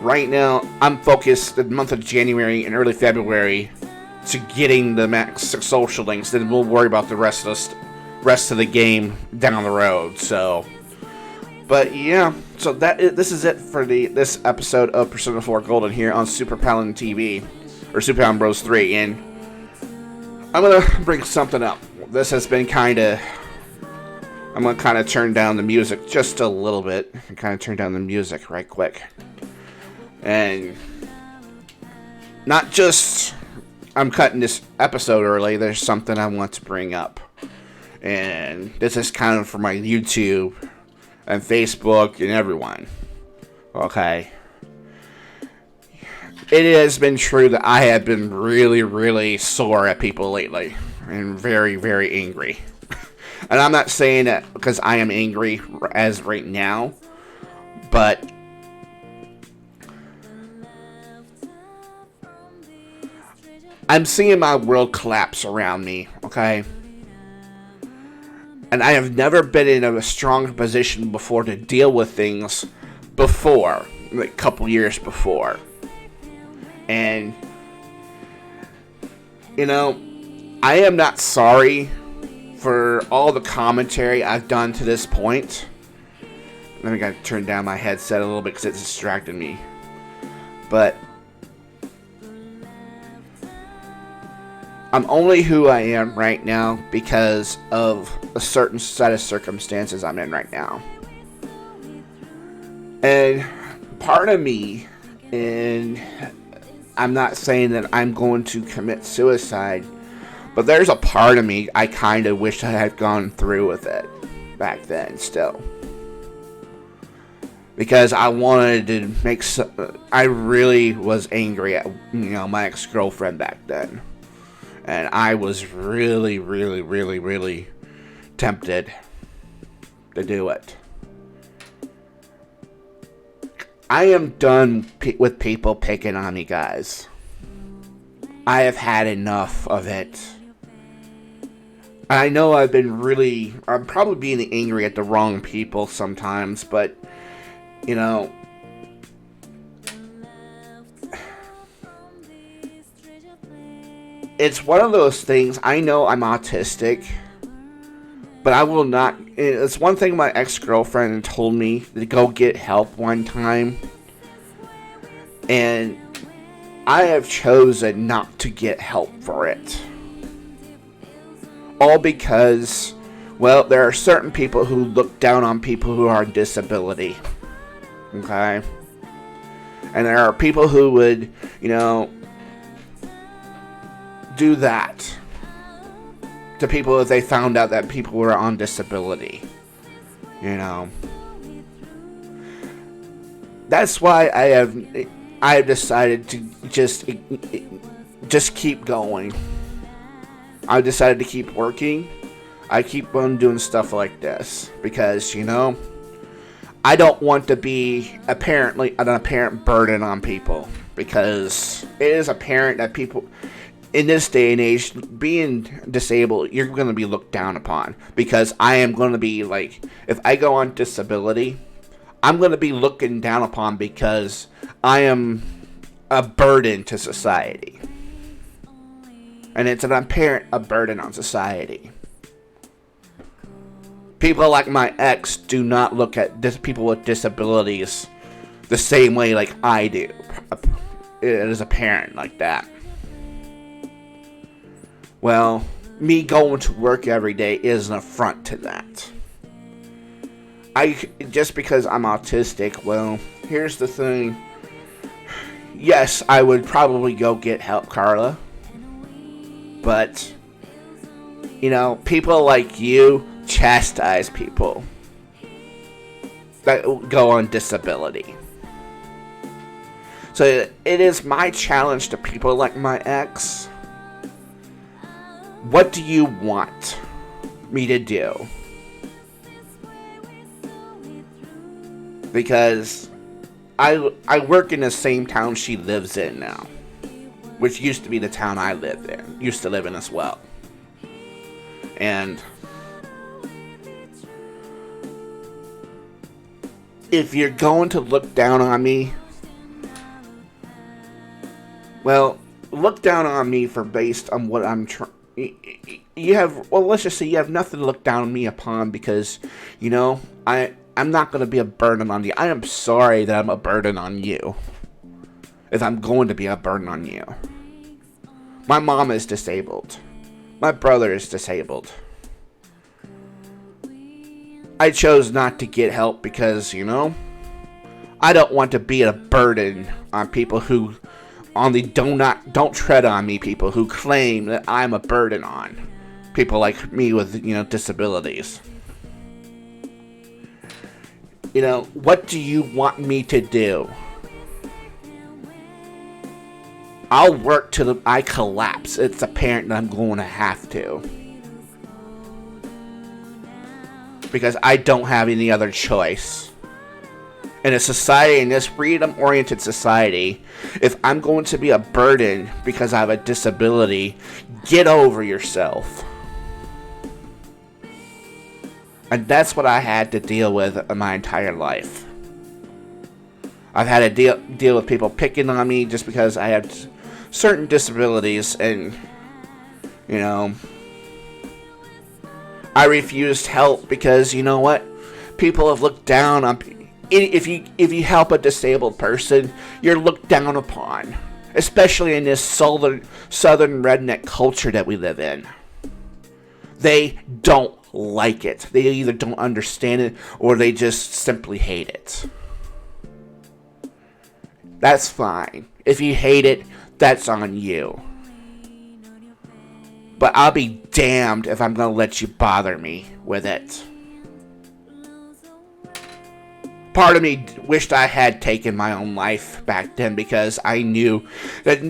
Right now, I'm focused the month of January and early February to getting the max social links. Then we'll worry about the rest of the game down the road. So, but yeah, so this is it for this episode of Persona 4 Golden here on Super Paladin TV or Super Paladin Bros 3, and I'm gonna bring something up. This has been I'm gonna kind of turn down the music just a little bit. Kind of turn down the music right quick. And not just I'm cutting this episode early, there's something I want to bring up. And this is kind of for my YouTube and Facebook and everyone. Okay. It has been true that I have been really, really sore at people lately. And very, very angry. And I'm not saying that because I am angry as right now. But I'm seeing my world collapse around me, okay? And I have never been in a strong position before to deal with things before, like a couple years before. And, I am not sorry for all the commentary I've done to this point. Let me gotta turn down my headset a little bit because it's distracted me. But I'm only who I am right now because of a certain set of circumstances I'm in right now. And part of me, and I'm not saying that I'm going to commit suicide, but there's a part of me I kind of wish I had gone through with it back then still. Because I wanted to I really was angry at, my ex-girlfriend back then. And I was really, really, really, really tempted to do it. I am done with people picking on me, guys. I have had enough of it. I know I'm probably being angry at the wrong people sometimes, but, it's one of those things. I know I'm autistic, but I will not. It's one thing my ex-girlfriend told me to go get help one time, and I have chosen not to get help for it. All because, there are certain people who look down on people who are on disability. Okay? And there are people who would, do that to people if they found out that people were on disability. That's why I have decided to just keep going. I decided to keep working. I keep on doing stuff like this because, I don't want to be apparently an apparent burden on people, because it is apparent that people in this day and age, being disabled, you're going to be looked down upon. Because I am going to be like, if I go on disability, I'm going to be looking down upon because I am a burden to society. And it's an apparent burden on society. People like my ex do not look at people with disabilities the same way like I do. It is apparent like that. Well, me going to work every day is an affront to that. Just because I'm autistic, here's the thing. Yes, I would probably go get help, Carla. But, people like you chastise people that go on disability. So it is my challenge to people like my ex. What do you want me to do? Because I work in the same town she lives in now, which used to be the town I used to live in as well. And if you're going to look down on me, Well, look down on me for based on what I'm trying. You have, well, let's just say you have nothing to look down on me upon because, I'm not going to be a burden on you. I am sorry that I'm a burden on you. If I'm going to be a burden on you. My mom is disabled. My brother is disabled. I chose not to get help because, I don't want to be a burden on people who on the don't tread on me people who claim that I'm a burden on people like me with, disabilities. What do you want me to do? I'll work till I collapse. It's apparent that I'm going to have to. Because I don't have any other choice. In a society, in this freedom-oriented society, if I'm going to be a burden because I have a disability, get over yourself. And that's what I had to deal with my entire life. I've had to deal with people picking on me just because I have certain disabilities, and I refused help because people have looked down on. If you help a disabled person, you're looked down upon, especially in this southern redneck culture that we live in. They don't like it. They either don't understand it or they just simply hate it. That's fine. If you hate it, that's on you. But I'll be damned if I'm going to let you bother me with it. Part of me wished I had taken my own life back then because I knew that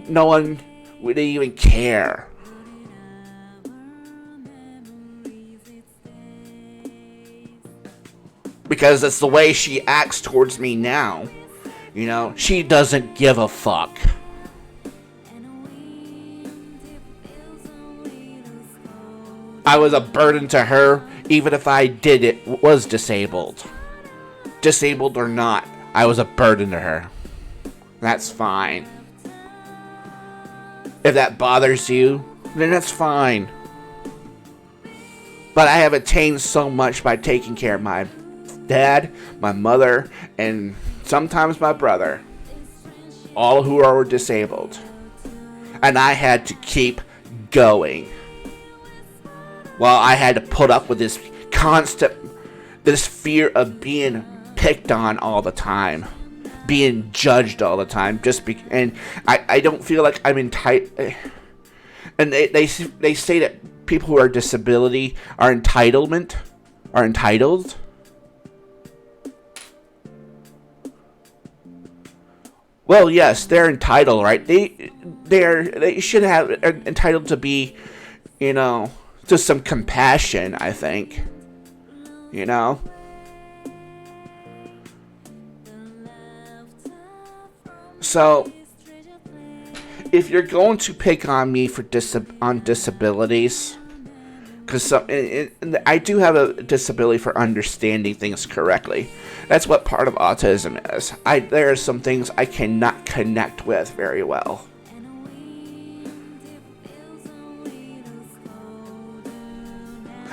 no one would even care. Because it's the way she acts towards me now. She doesn't give a fuck. I was a burden to her, even if I was disabled. Disabled or not, I was a burden to her. That's fine. If that bothers you, then that's fine. But I have attained so much by taking care of my dad, my mother, and sometimes my brother. All who are disabled. And I had to keep going. While I had to put up with this fear of being picked on all the time, being judged all the time, and I don't feel like I'm entitled. And they say that people who are disability are entitled. Well, yes, they're entitled, right? They should have entitled to be, to some compassion, I think. So, if you're going to pick on me for disabilities, because I do have a disability for understanding things correctly. That's what part of autism is. There are some things I cannot connect with very well.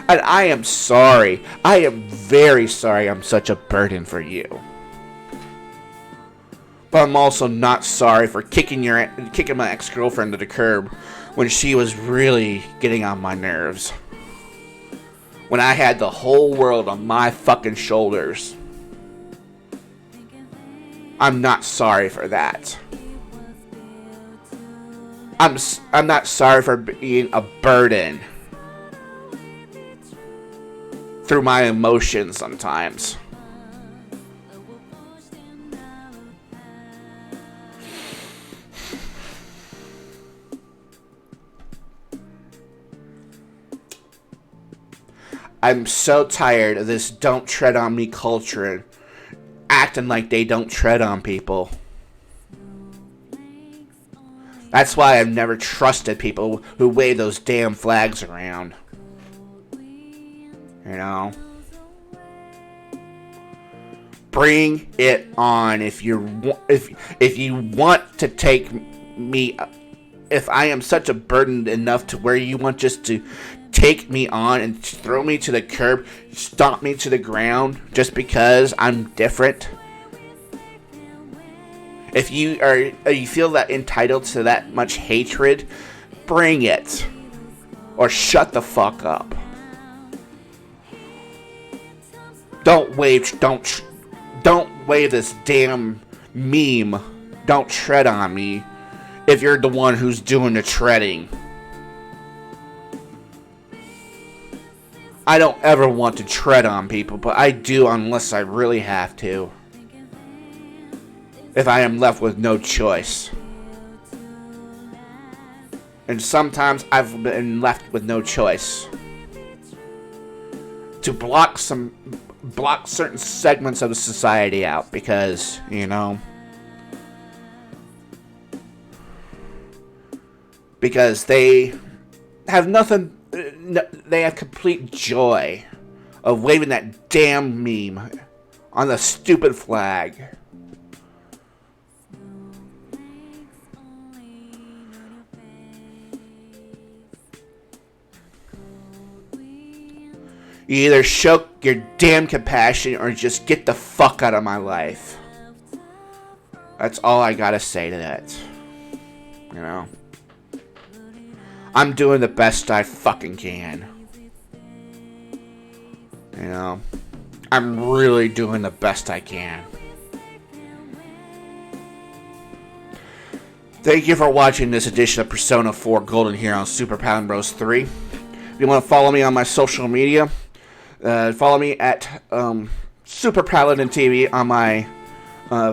And I am sorry. I am very sorry I'm such a burden for you. But I'm also not sorry for kicking my ex-girlfriend to the curb when she was really getting on my nerves. When I had the whole world on my fucking shoulders. I'm not sorry for that. I'm not sorry for being a burden through my emotions sometimes. I'm so tired of this don't tread on me culture acting like they don't tread on people. That's why I've never trusted people who wave those damn flags around. Bring it on if you want to take me, if I am such a burden enough to where you want just to take me on and throw me to the curb, stomp me to the ground just because I'm different. If you feel that entitled to that much hatred, bring it, or shut the fuck up. Don't wave this damn meme. Don't tread on me if you're the one who's doing the treading. I don't ever want to tread on people, but I do unless I really have to. If I am left with no choice. And sometimes I've been left with no choice. To block certain segments of the society out because, because they have nothing, they have complete joy of waving that damn meme on the stupid flag. You either show your damn compassion or just get the fuck out of my life. That's all I gotta say to that. I'm doing the best I fucking can. I'm really doing the best I can. Thank you for watching this edition of Persona 4 Golden here on Super Paladin Bros 3. If you want to follow me on my social media, follow me at Super Paladin TV on my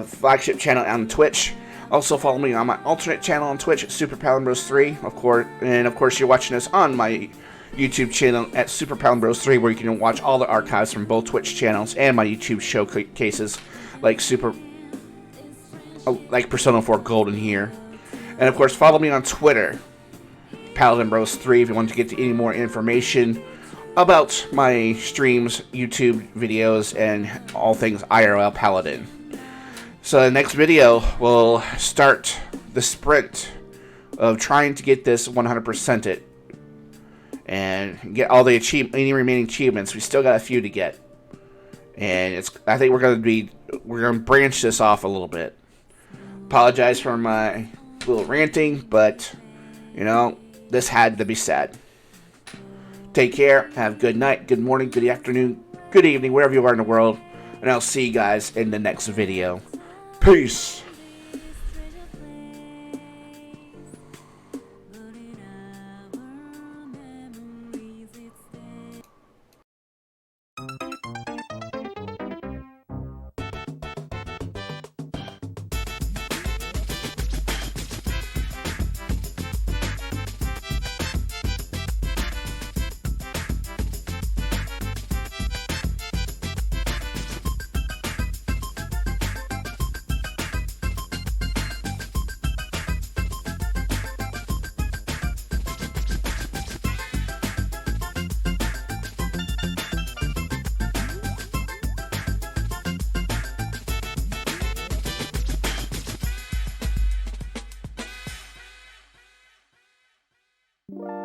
flagship channel on Twitch. Also follow me on my alternate channel on Twitch at Super Paladin Bros 3. Of course, you're watching this on my YouTube channel at Super Paladin Bros 3, where you can watch all the archives from both Twitch channels and my YouTube showcases like Persona 4 Golden here. And of course, follow me on Twitter, Paladin Bros 3, if you want to get any more information about my streams, YouTube videos, and all things IRL Paladin. So the next video will start the sprint of trying to get this 100%ed and get all the any remaining achievements. We still got a few to get, and I think we're gonna branch this off a little bit. Apologize for my little ranting, but this had to be said. Take care, have a good night, good morning, good afternoon, good evening, wherever you are in the world, and I'll see you guys in the next video. Peace! You